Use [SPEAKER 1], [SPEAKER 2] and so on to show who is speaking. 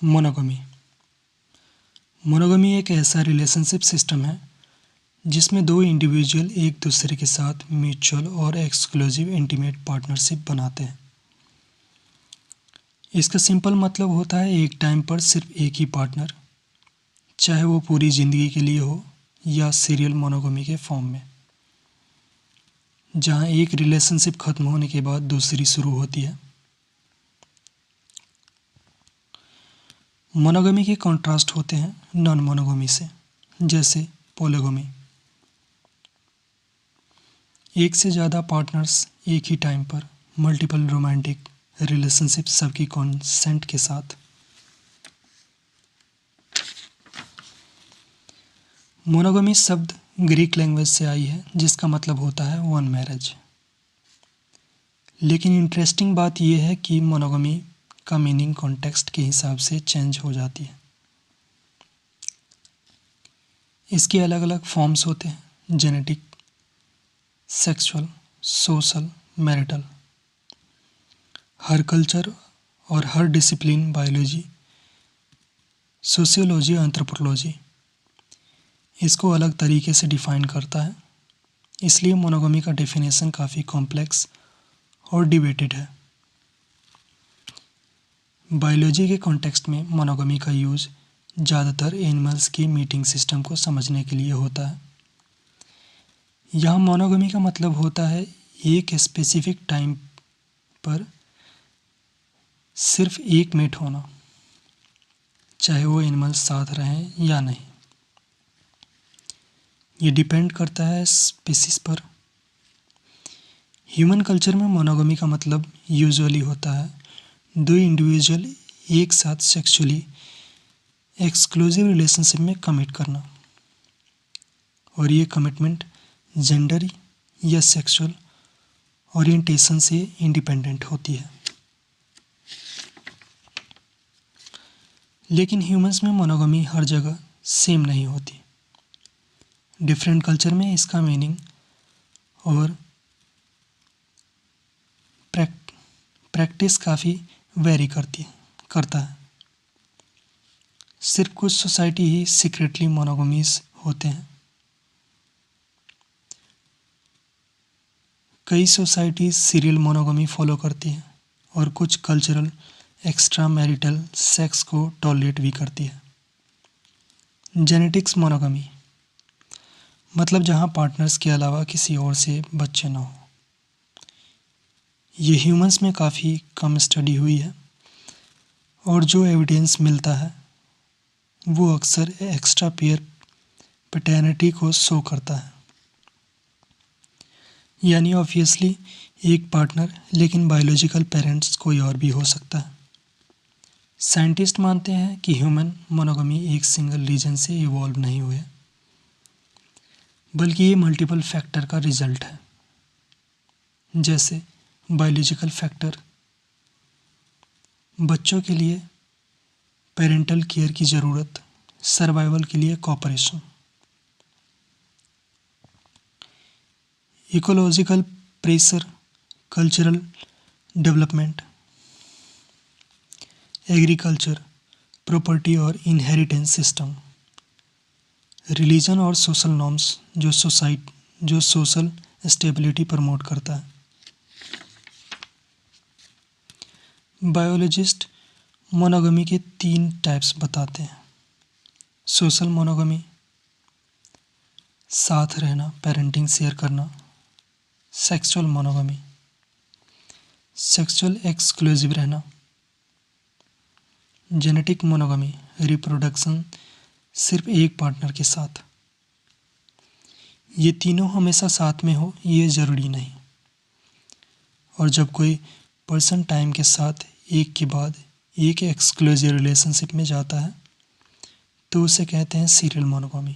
[SPEAKER 1] Monogamy. Monogamy एक ऐसा relationship system है जिसमें दो इंडिविजुअल एक दूसरे के साथ म्यूचुअल और एक्सक्लूसिव इंटीमेट पार्टनरशिप बनाते हैं। इसका सिंपल मतलब होता है एक टाइम पर सिर्फ एक ही पार्टनर, चाहे वो पूरी ज़िंदगी के लिए हो या सीरियल मोनोगमी के फॉर्म में, जहाँ एक रिलेशनशिप ख़त्म होने के बाद दूसरी शुरू होती है। मोनोगमी के कॉन्ट्रास्ट होते हैं नॉन मोनोगमी से, जैसे पोलिगमी। एक से ज़्यादा पार्टनर्स एक ही टाइम पर, मल्टीपल रोमांटिक रिलेशनशिप सबकी कंसेंट के साथ। मोनोगमी शब्द ग्रीक लैंग्वेज से आई है जिसका मतलब होता है वन मैरिज। लेकिन इंटरेस्टिंग बात यह है कि मोनोगमी का मीनिंग कॉन्टेक्स्ट के हिसाब से चेंज हो जाती है। इसके अलग अलग फॉर्म्स होते हैं, जेनेटिक, सेक्सुअल, सोशल, मैरिटल। हर कल्चर और हर डिसिप्लिन, बायोलॉजी, सोशियोलॉजी, एंथ्रोपोलॉजी, इसको अलग तरीके से डिफाइन करता है। इसलिए मोनोगमी का डेफिनेशन काफ़ी कॉम्प्लेक्स और डिबेटेड है। बायोलॉजी के कॉन्टेक्स्ट में मोनोगमी का यूज़ ज़्यादातर एनिमल्स की मीटिंग सिस्टम को समझने के लिए होता है। यहाँ मोनोगमी का मतलब होता है एक स्पेसिफिक टाइम पर सिर्फ एक मेट होना, चाहे वो एनिमल्स साथ रहें या नहीं। ये डिपेंड करता है स्पीसीज पर। ह्यूमन कल्चर में मोनोगमी का मतलब यूजुअली होता है दो इंडिविजुअल एक साथ सेक्सुअली एक्सक्लूसिव रिलेशनशिप में कमिट करना, और ये कमिटमेंट जेंडर या सेक्सुअल ओरिएंटेशन से इंडिपेंडेंट होती है। लेकिन ह्यूमंस में मोनोगमी हर जगह सेम नहीं होती। डिफरेंट कल्चर में इसका मीनिंग और प्रैक्टिस काफ़ी वेरी करता है। सिर्फ कुछ सोसाइटी ही सीक्रेटली मोनोगमीज होते हैं। कई सोसाइटीज सीरियल मोनोगमी फॉलो करती हैं और कुछ कल्चरल एक्स्ट्रा मैरिटल सेक्स को टॉलरेट भी करती है। जेनेटिक्स मोनोगमी मतलब जहाँ पार्टनर्स के अलावा किसी और से बच्चे न हो। ये ह्यूमंस में काफ़ी कम स्टडी हुई है और जो एविडेंस मिलता है वो अक्सर एक्स्ट्रा पेयर पैटर्निटी को शो करता है। यानी ऑब्वियसली एक पार्टनर, लेकिन बायोलॉजिकल पेरेंट्स कोई और भी हो सकता है। साइंटिस्ट मानते हैं कि ह्यूमन मोनोगमी एक सिंगल रीजन से इवॉल्व नहीं हुए, बल्कि ये मल्टीपल फैक्टर का रिजल्ट है। जैसे बायोलॉजिकल फैक्टर, बच्चों के लिए पेरेंटल केयर की ज़रूरत, सर्वाइवल के लिए cooperation. Ecological pressure, cultural development, agriculture, property और इनहेरिटेंस सिस्टम, रिलीजन और सोशल नॉर्म्स जो सोशल स्टेबिलिटी प्रमोट करता है। बायोलॉजिस्ट मोनोगमी के 3 टाइप्स बताते हैं। सोशल मोनोगमी, साथ रहना, पेरेंटिंग शेयर करना। सेक्सुअल मोनोगमी, सेक्सुअल एक्सक्लूसिव रहना। जेनेटिक मोनोगमी, रिप्रोडक्शन सिर्फ एक पार्टनर के साथ। ये तीनों हमेशा साथ में हो ये ज़रूरी नहीं। और जब कोई पर्सन टाइम के साथ एक के बाद एक एक्सक्लूसिव रिलेशनशिप में जाता है तो उसे कहते हैं सीरियल मोनोगमी।